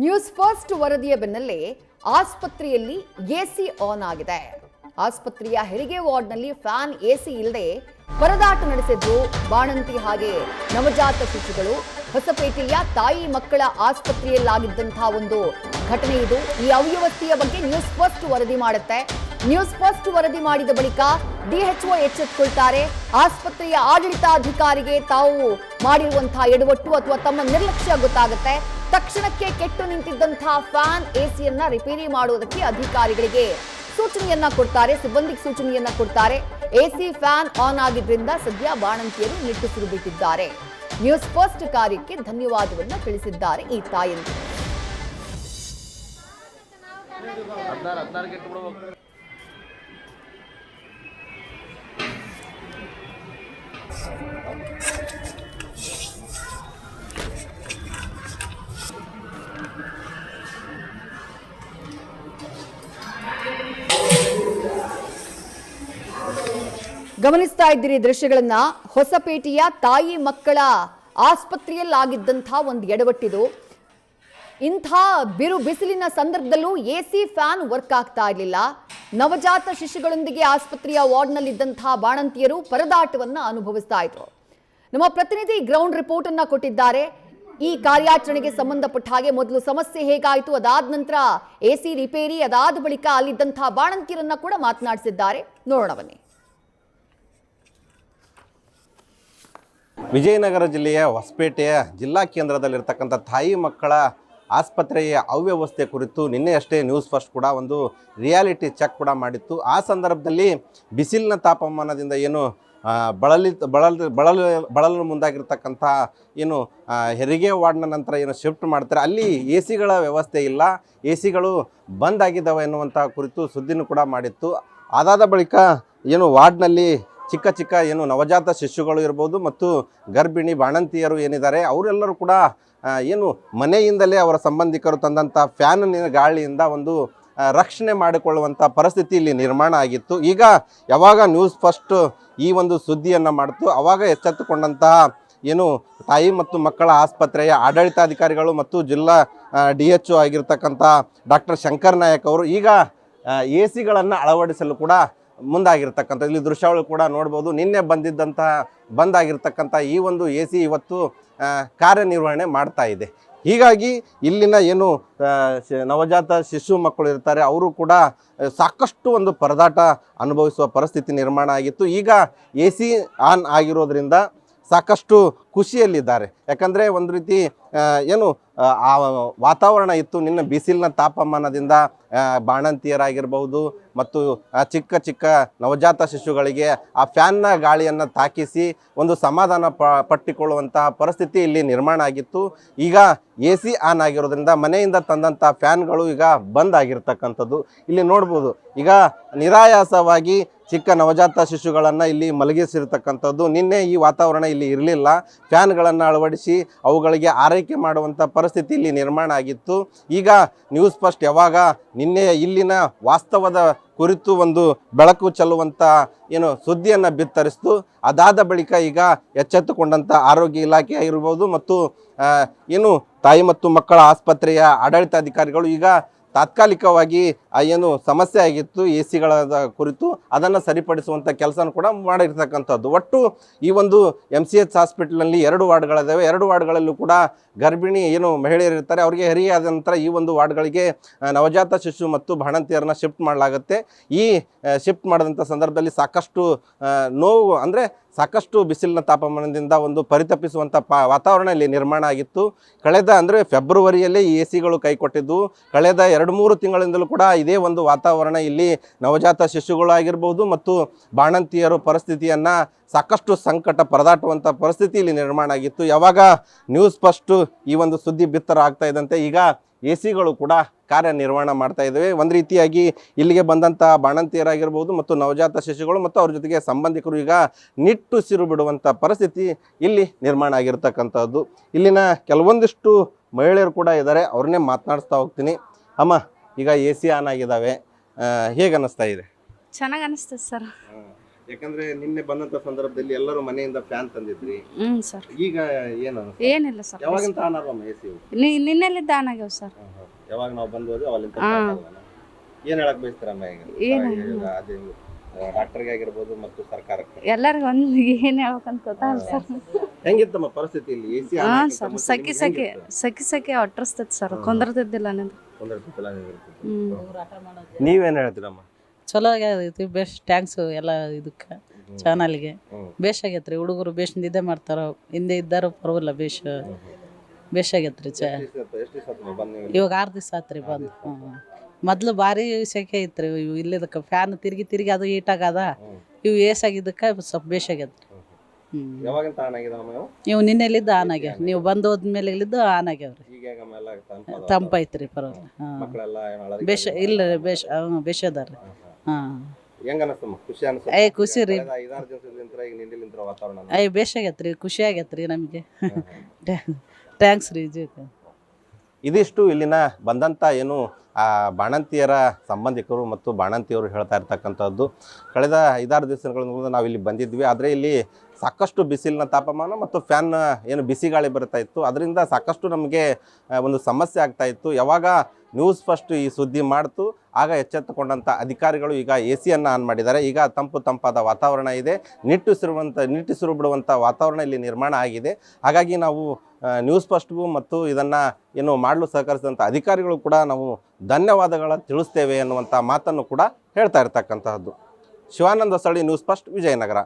News first ವರದಿಯ ಬೆನ್ನಲ್ಲೇ ಆಸ್ಪತ್ರೆಯಲ್ಲಿ ಎಸಿ ಆನ್ ಆಗಿದೆ. ಆಸ್ಪತ್ರೆಯ ಹೆರಿಗೆ ವಾರ್ಡ್ನಲ್ಲಿ ಫ್ಯಾನ್ ಎಸಿ ಇಲ್ಲದೆ ಪರದಾಟ ನಡೆಸಿದ್ರು ಬಾಣಂತಿ ಹಾಗೆ ನವಜಾತ ಶಿಶುಗಳು. ಹೊಸಪೇಟೆಯ ತಾಯಿ ಮಕ್ಕಳ ಆಸ್ಪತ್ರೆಯಲ್ಲಾಗಿದ್ದಂತಹ ಒಂದು ಘಟನೆ ಇದು. ಈ ಅವ್ಯವಸ್ಥೆಯ ಬಗ್ಗೆ ನ್ಯೂಸ್ ಫಸ್ಟ್ ವರದಿ ಮಾಡುತ್ತೆ. ನ್ಯೂಸ್ ಫಸ್ಟ್ ವರದಿ ಮಾಡಿದ ಬಳಿಕ ಡಿಎಚ್ಒ ಎಚ್ಚೆತ್ತುಕೊಳ್ತಾರೆ. ಆಸ್ಪತ್ರೆಯ ಆಡಳಿತಾಧಿಕಾರಿಗೆ ತಾವು ಮಾಡಿರುವಂತಹ ಎಡವಟ್ಟು ಅಥವಾ ತಮ್ಮ ನಿರ್ಲಕ್ಷ್ಯ ಗೊತ್ತಾಗುತ್ತೆ. ತಕ್ಷಣಕ್ಕೆ ಕೆಟ್ಟು ನಿಂತಿದ್ದಂತಹ ಫ್ಯಾನ್ ಎಸಿಯನ್ನ ರಿಪೇರಿ ಮಾಡುವುದಕ್ಕೆ ಅಧಿಕಾರಿಗಳಿಗೆ ಸೂಚನೆಯನ್ನ ಕೊಡ್ತಾರೆ, ಸಿಬ್ಬಂದಿಗೆ ಸೂಚನೆಯನ್ನ ಕೊಡ್ತಾರೆ. ಎಸಿ ಫ್ಯಾನ್ ಆನ್ ಆಗಿದ್ರಿಂದ ಸದ್ಯ ಬಾಣಂತಿಯರು ನಿಟ್ಟುಸಿರು ಬಿಟ್ಟಿದ್ದಾರೆ. ನ್ಯೂಸ್ ಫಸ್ಟ್ ಕಾರ್ಯಕ್ಕೆ ಧನ್ಯವಾದವನ್ನ ತಿಳಿಸಿದ್ದಾರೆ ಈ ತಾಯಂದಿರು. ಗಮನಿಸ್ತಾ ಇದ್ದೀರಿ ದೃಶ್ಯಗಳನ್ನ. ಹೊಸಪೇಟೆಯ ತಾಯಿ ಮಕ್ಕಳ ಆಸ್ಪತ್ರೆಯಲ್ಲಾಗಿದ್ದಂತಹ ಒಂದು ಎಡವಟ್ಟಿದು. ಇಂಥ ಬಿಸಿಲಿನ ಸಂದರ್ಭದಲ್ಲೂ ಎಸಿ ಫ್ಯಾನ್ ವರ್ಕ್ ಆಗ್ತಾ ಇರಲಿಲ್ಲ. ನವಜಾತ ಶಿಶುಗಳೊಂದಿಗೆ ಆಸ್ಪತ್ರೆಯ ವಾರ್ಡ್ನಲ್ಲಿದ್ದಂತಹ ಬಾಣಂತಿಯರು ಪರದಾಟವನ್ನ ಅನುಭವಿಸ್ತಾ ಇದ್ರು. ನಮ್ಮ ಪ್ರತಿನಿಧಿ ಗ್ರೌಂಡ್ ರಿಪೋರ್ಟ್ ಅನ್ನ ಕೊಟ್ಟಿದ್ದಾರೆ. ಈ ಕಾರ್ಯಾಚರಣೆಗೆ ಸಂಬಂಧಪಟ್ಟ ಹಾಗೆ ಮೊದಲು ಸಮಸ್ಯೆ ಹೇಗಾಯಿತು, ಅದಾದ ನಂತರ ಎಸಿ ರಿಪೇರಿ, ಅದಾದ ಬಳಿಕ ಅಲ್ಲಿದ್ದಂತಹ ಬಾಣಂತಿಯರನ್ನ ಕೂಡ ಮಾತನಾಡಿಸಿದ್ದಾರೆ. ನೋಡೋಣ ಬನ್ನಿ. ವಿಜಯನಗರ ಜಿಲ್ಲೆಯ ಹೊಸಪೇಟೆಯ ಜಿಲ್ಲಾ ಕೇಂದ್ರದಲ್ಲಿರ್ತಕ್ಕಂಥ ತಾಯಿ ಮಕ್ಕಳ ಆಸ್ಪತ್ರೆಯ ಅವ್ಯವಸ್ಥೆ ಕುರಿತು ನಿನ್ನೆಯಷ್ಟೇ ನ್ಯೂಸ್ ಫಸ್ಟ್ ಕೂಡ ಒಂದು ರಿಯಾಲಿಟಿ ಚೆಕ್ ಕೂಡ ಮಾಡಿತ್ತು. ಆ ಸಂದರ್ಭದಲ್ಲಿ ಬಿಸಿಲಿನ ತಾಪಮಾನದಿಂದ ಏನು ಬಳಲು ಮುಂದಾಗಿರ್ತಕ್ಕಂಥ ಏನು ಹೆರಿಗೆ ವಾರ್ಡ್ನ ನಂತರ ಏನು ಶಿಫ್ಟ್ ಮಾಡ್ತಾರೆ, ಅಲ್ಲಿ ಎ ಸಿಗಳ ವ್ಯವಸ್ಥೆ ಇಲ್ಲ, ಎ ಸಿಗಳು ಬಂದ್ ಆಗಿದ್ದಾವೆ ಎನ್ನುವಂಥ ಕುರಿತು ಸುದ್ದಿನೂ ಕೂಡ ಮಾಡಿತ್ತು. ಅದಾದ ಬಳಿಕ ಏನು ವಾರ್ಡ್ನಲ್ಲಿ ಚಿಕ್ಕ ಚಿಕ್ಕ ಏನು ನವಜಾತ ಶಿಶುಗಳು ಇರ್ಬೋದು ಮತ್ತು ಗರ್ಭಿಣಿ ಬಾಣಂತಿಯರು ಏನಿದ್ದಾರೆ ಅವರೆಲ್ಲರೂ ಕೂಡ ಏನು ಮನೆಯಿಂದಲೇ ಅವರ ಸಂಬಂಧಿಕರು ತಂದಂಥ ಫ್ಯಾನಿನ ಗಾಳಿಯಿಂದ ಒಂದು ರಕ್ಷಣೆ ಮಾಡಿಕೊಳ್ಳುವಂಥ ಪರಿಸ್ಥಿತಿ ಇಲ್ಲಿ ನಿರ್ಮಾಣ ಆಗಿತ್ತು. ಈಗ ಯಾವಾಗ ನ್ಯೂಸ್ ಫಸ್ಟ್ ಈ ಒಂದು ಸುದ್ದಿಯನ್ನು ಮಾಡ್ತು ಆವಾಗ ಎಚ್ಚೆತ್ತುಕೊಂಡಂತಹ ಏನು ತಾಯಿ ಮತ್ತು ಮಕ್ಕಳ ಆಸ್ಪತ್ರೆಯ ಆಡಳಿತಾಧಿಕಾರಿಗಳು ಮತ್ತು ಜಿಲ್ಲಾ DHO ಆಗಿರ್ತಕ್ಕಂಥ ಡಾಕ್ಟರ್ ಶಂಕರ್ ನಾಯಕ್ ಅವರು ಈಗ ಎ ಸಿಗಳನ್ನು ಅಳವಡಿಸಲು ಕೂಡ ಮುಂದಾಗಿರ್ತಕ್ಕಂಥ ಇಲ್ಲಿ ದೃಶ್ಯಾವಳಿ ಕೂಡ ನೋಡ್ಬೋದು. ನಿನ್ನೆ ಬಂದಾಗಿರ್ತಕ್ಕಂಥ ಈ ಒಂದು ಎ ಸಿ ಇವತ್ತು ಕಾರ್ಯನಿರ್ವಹಣೆ ಮಾಡ್ತಾ ಇದೆ. ಹೀಗಾಗಿ ಇಲ್ಲಿನ ಏನು ನವಜಾತ ಶಿಶು ಮಕ್ಕಳು ಇರ್ತಾರೆ ಅವರು ಕೂಡ ಸಾಕಷ್ಟು ಒಂದು ಪರದಾಟ ಅನುಭವಿಸುವ ಪರಿಸ್ಥಿತಿ ನಿರ್ಮಾಣ ಆಗಿತ್ತು. ಈಗ ಎ ಸಿ ಆನ್ ಆಗಿರೋದ್ರಿಂದ ಸಾಕಷ್ಟು ಖುಷಿಯಲ್ಲಿದ್ದಾರೆ. ಯಾಕಂದರೆ ಒಂದು ರೀತಿ ಏನು ಆ ವಾತಾವರಣ ಇತ್ತು, ನಿನ್ನ ಬಿಸಿಲಿನ ತಾಪಮಾನದಿಂದ ಬಾಣಂತಿಯರಾಗಿರ್ಬೋದು ಮತ್ತು ಚಿಕ್ಕ ಚಿಕ್ಕ ನವಜಾತ ಶಿಶುಗಳಿಗೆ ಆ ಫ್ಯಾನ್ನ ಗಾಳಿಯನ್ನು ತಾಕಿಸಿ ಒಂದು ಸಮಾಧಾನ ಪಟ್ಟಿಕೊಳ್ಳುವಂತಹ ಪರಿಸ್ಥಿತಿ ಇಲ್ಲಿ ನಿರ್ಮಾಣ ಆಗಿತ್ತು. ಈಗ ಎ ಸಿ ಆನ್ ಆಗಿರೋದ್ರಿಂದ ಮನೆಯಿಂದ ತಂದಂಥ ಫ್ಯಾನ್ಗಳು ಈಗ ಬಂದ್ ಆಗಿರ್ತಕ್ಕಂಥದ್ದು ಇಲ್ಲಿ ನೋಡ್ಬೋದು. ಈಗ ನಿರಾಯಾಸವಾಗಿ ಚಿಕ್ಕ ನವಜಾತ ಶಿಶುಗಳನ್ನು ಇಲ್ಲಿ ಮಲಗಿಸಿರ್ತಕ್ಕಂಥದ್ದು. ನಿನ್ನೆ ಈ ವಾತಾವರಣ ಇಲ್ಲಿ ಇರಲಿಲ್ಲ. ಫ್ಯಾನ್ಗಳನ್ನು ಅಳವಡಿಸಿ ಅವುಗಳಿಗೆ ಆರೈಕೆ ಮಾಡುವಂಥ ಪರಿಸ್ಥಿತಿ ಇಲ್ಲಿ ನಿರ್ಮಾಣ ಆಗಿತ್ತು. ಈಗ ನ್ಯೂಸ್ ಫಸ್ಟ್ ಯಾವಾಗ ನಿನ್ನೆ ಇಲ್ಲಿನ ವಾಸ್ತವದ ಕುರಿತು ಒಂದು ಬೆಳಕು ಚೆಲ್ಲುವಂಥ ಏನು ಸುದ್ದಿಯನ್ನು ಬಿತ್ತರಿಸ್ತು, ಅದಾದ ಬಳಿಕ ಈಗ ಎಚ್ಚೆತ್ತುಕೊಂಡಂಥ ಆರೋಗ್ಯ ಇಲಾಖೆ ಆಗಿರ್ಬೋದು ಮತ್ತು ಏನು ತಾಯಿ ಮತ್ತು ಮಕ್ಕಳ ಆಸ್ಪತ್ರೆಯ ಆಡಳಿತಾಧಿಕಾರಿಗಳು ಈಗ ತಾತ್ಕಾಲಿಕವಾಗಿ ಏನು ಸಮಸ್ಯೆ ಆಗಿತ್ತು ಎ ಸಿಗಳ ಕುರಿತು ಅದನ್ನು ಸರಿಪಡಿಸುವಂಥ ಕೆಲಸನೂ ಕೂಡ ಮಾಡಿರ್ತಕ್ಕಂಥದ್ದು. ಒಟ್ಟು ಈ ಒಂದು MCH ಹಾಸ್ಪಿಟಲ್ನಲ್ಲಿ 2 ವಾರ್ಡ್ಗಳಿದ್ದಾವೆ. 2 ವಾರ್ಡ್ಗಳಲ್ಲೂ ಕೂಡ ಗರ್ಭಿಣಿ ಏನು ಮಹಿಳೆಯರು ಇರ್ತಾರೆ ಅವರಿಗೆ ಹೆರಿಗೆ ಆದ ನಂತರ ಈ ಒಂದು ವಾರ್ಡ್ಗಳಿಗೆ ನವಜಾತ ಶಿಶು ಮತ್ತು ಬಾಣಂತಿಯರನ್ನ ಶಿಫ್ಟ್ ಮಾಡಲಾಗುತ್ತೆ. ಈ ಶಿಫ್ಟ್ ಮಾಡಿದಂಥ ಸಂದರ್ಭದಲ್ಲಿ ಸಾಕಷ್ಟು ನೋವು ಅಂದರೆ ಸಾಕಷ್ಟು ಬಿಸಿಲಿನ ತಾಪಮಾನದಿಂದ ಒಂದು ಪರಿತಪಿಸುವಂಥ ವಾತಾವರಣ ಇಲ್ಲಿ ನಿರ್ಮಾಣ ಆಗಿತ್ತು. ಕಳೆದ ಅಂದರೆ ಫೆಬ್ರವರಿಯಲ್ಲೇ ಈ ಎ ಸಿಗಳು ಕೈ ಕೊಟ್ಟಿದ್ದು. ಕಳೆದ 2-3 ತಿಂಗಳಿಂದಲೂ ಕೂಡ ಇದೇ ಒಂದು ವಾತಾವರಣ ಇಲ್ಲಿ ನವಜಾತ ಶಿಶುಗಳಾಗಿರ್ಬೋದು ಮತ್ತು ಬಾಣಂತಿಯರು ಪರಿಸ್ಥಿತಿಯನ್ನು ಸಾಕಷ್ಟು ಸಂಕಟ ಪರದಾಟುವಂಥ ಪರಿಸ್ಥಿತಿ ಇಲ್ಲಿ ನಿರ್ಮಾಣ ಆಗಿತ್ತು. ಯಾವಾಗ ನ್ಯೂಸ್ ಫಸ್ಟು ಈ ಒಂದು ಸುದ್ದಿ ಬಿತ್ತರ ಆಗ್ತಾ ಇದ್ದಂತೆ ಈಗ ಎ ಸಿಗಳು ಕೂಡ ಕಾರ್ಯನಿರ್ವಹಣೆ ಮಾಡ್ತಾ ಇದ್ದಾವೆ. ಒಂದು ರೀತಿಯಾಗಿ ಇಲ್ಲಿಗೆ ಬಂದಂಥ ಬಾಣಂತಿಯರಾಗಿರ್ಬೋದು ಮತ್ತು ನವಜಾತ ಶಿಶುಗಳು ಮತ್ತು ಅವ್ರ ಜೊತೆಗೆ ಸಂಬಂಧಿಕರು ಈಗ ನಿಟ್ಟುಸಿರು ಬಿಡುವಂಥ ಪರಿಸ್ಥಿತಿ ಇಲ್ಲಿ ನಿರ್ಮಾಣ ಆಗಿರ್ತಕ್ಕಂಥದ್ದು. ಇಲ್ಲಿನ ಕೆಲವೊಂದಿಷ್ಟು ಮಹಿಳೆಯರು ಕೂಡ ಇದ್ದಾರೆ, ಅವ್ರನ್ನೇ ಮಾತನಾಡಿಸ್ತಾ ಹೋಗ್ತೀನಿ. ಅಮ್ಮ, ಈಗ ಎ ಸಿ ಆನ್ ಆಗಿದ್ದಾವೆ, ಹೇಗೆ ಅನ್ನಿಸ್ತಾ ಇದೆ? ಚೆನ್ನಾಗಿ ಅನಿಸ್ತದೆ ಸರ್. ಯಾಕಂದ್ರೆ ನಿನ್ನೆ ಬಂದಂತ ಸಂದರ್ಭದಲ್ಲಿ ಎಲ್ಲರೂ ಮನೆಯಿಂದ ಫ್ಯಾನ್ ತಂದಿದ್ರಿ, ಸರ್ ಈಗ ಏನು ಏನಿಲ್ಲ ಸರ್. ಯಾವಾಗಿಂತ ಆನಲ್ವಮ್ಮ ಎಸಿ? ನಿನ್ನೆಲ್ಲಿದ್ದ ಆನ್ ಆಗ್ಯಾವ ಸರ್. ಯಾವಾಗ ನಾವು ಬಂದು ಹೋದ್ವಿ ಅಲ್ಲಿಂದ ಹಾ. ಏನ್ ಹೇಳಕ್ ಬಯಸ್ತಾರಮ್ಮ ಈಗ? ಏನು? ಈಗ ಅದು ಡಾಕ್ಟರ್ಗೆ ಆಗಿರ್ಬೋದು ಮತ್ತು ಸರ್ಕಾರಕ್ಕೆ ಎಲ್ಲರಿಗೂ ಒಂದು ಏನ್ ಹೇಳ್ಬೇಕಂತ ಗೊತ್ತಾಗಲ್ಲ ಸರ್. ಹೆಂಗಿತ್ತಮ್ಮ ಪರಿಸ್ಥಿತಿ ಇಲ್ಲಿ? ಎಸಿ ಹಾ ಸರ್, ಸಖಿ ಒಟ್ಟರಿಸ್ತೈತಿ ಸರ್, ಕುಂದ್ರತಿದ್ದಿಲ್ಲ ನಿಂದು. ನೀವೇನ್ ಹೇಳ್ತೀರಮ್ಮ? ಚಲೋ ಆಗೈತಿ, ಬೆಸ್ಟ್ ಥ್ಯಾಂಕ್ಸ್ ಎಲ್ಲ ಇದಕ್ಕೆ ಚಾನಲ್ಗೆ. ಬೇಷ್ ಆಗೈತ್ರಿ, ಹುಡುಗರು ಬೇಷ್ ನಿದ್ದೆ ಮಾಡ್ತಾರ, ಹಿಂದೆ ಇದ್ದಾರ ಪರವಾಗಿಲ್ಲ, ಬೇಷ್ ಆಗೈತ್ರಿ. ಇವಾಗ 6 ದಿವಸ ಆತ್ರಿ ಬಂದು. ಮೊದ್ಲು ಭಾರಿ ಸೆಕೆ ಐತ್ರಿ, ಇವು ಇಲ್ಲಿದಕ್ಕೆ ಫ್ಯಾನ್ ತಿರುಗಿ ಅದು ಹೀಟ್ ಆಗದ, ಇವು ಏಸ್ ಆಗಿದ್ದಕ್ಕೆ ಸ್ವಲ್ಪ ಬೇಷ್ ಆಗೈತ್ರಿ. ನೀವು ನಿನ್ನೆಲಿದ್ದು ಆನ್ ಆಗ್ಯಾವ, ನೀವು ಬಂದು ಹೋದ್ಮೇಲೆ ಇಲ್ಲಿದ್ದು ಆನ್ ಆಗ್ಯಾವ್ರಿ. ತಂಪೈತ್ರಿ, ಪರವಾಗಿಲ್ಲ. ಬೇಷ್ ಇಲ್ಲ ಬೇಷ್ ಅದಾರ್ರಿ. ಖುಷಿ ರೀ, ಬೇಷ್ ಆಗೈತ್ರಿ, ಖುಷಿ ಆಗೈತ್ರಿ ನಮಗೆ. ಥ್ಯಾಂಕ್ಸ್ ರೀ. ಇದಿಷ್ಟು ಇಲ್ಲಿನ ಬಂದಂಥ ಏನು ಬಾಣಂತಿಯರ ಸಂಬಂಧಿಕರು ಮತ್ತು ಬಾಣಂತಿಯವರು ಹೇಳ್ತಾ ಇರ್ತಕ್ಕಂಥದ್ದು. ಕಳೆದ 5-6 ದಿವಸಗಳಿಂದ ನಾವು ಇಲ್ಲಿ ಬಂದಿದ್ವಿ, ಆದರೆ ಇಲ್ಲಿ ಸಾಕಷ್ಟು ಬಿಸಿಲಿನ ತಾಪಮಾನ ಮತ್ತು ಫ್ಯಾನ್ ಏನು ಬಿಸಿ ಗಾಳಿ ಬರ್ತಾ ಇತ್ತು, ಅದರಿಂದ ಸಾಕಷ್ಟು ನಮಗೆ ಒಂದು ಸಮಸ್ಯೆ ಆಗ್ತಾ ಇತ್ತು. ಯಾವಾಗ ನ್ಯೂಸ್ ಫಸ್ಟ್ ಈ ಸುದ್ದಿ ಮಾಡ್ತು, ಆಗ ಎಚ್ಚೆತ್ತುಕೊಂಡಂಥ ಅಧಿಕಾರಿಗಳು ಈಗ ಎಸಿಯನ್ನು ಆನ್ ಮಾಡಿದ್ದಾರೆ. ಈಗ ತಂಪಾದ ವಾತಾವರಣ ಇದೆ, ನಿಟ್ಟುಸಿರು ಬಿಡುವಂಥ ವಾತಾವರಣ ಇಲ್ಲಿ ನಿರ್ಮಾಣ ಆಗಿದೆ. ಹಾಗಾಗಿ ನಾವು ನ್ಯೂಸ್ ಫಸ್ಟ್ಗೂ ಮತ್ತು ಇದನ್ನು ಏನು ಮಾಡಲು ಸಹಕರಿಸಿದಂಥ ಅಧಿಕಾರಿಗಳು ಕೂಡ ನಾವು ಧನ್ಯವಾದಗಳ ತಿಳಿಸ್ತೇವೆ ಅನ್ನುವಂಥ ಮಾತನ್ನು ಕೂಡ ಹೇಳ್ತಾ ಇರ್ತಕ್ಕಂತಹದ್ದು. Shivananda Hosalli, news first, Vijayanagara.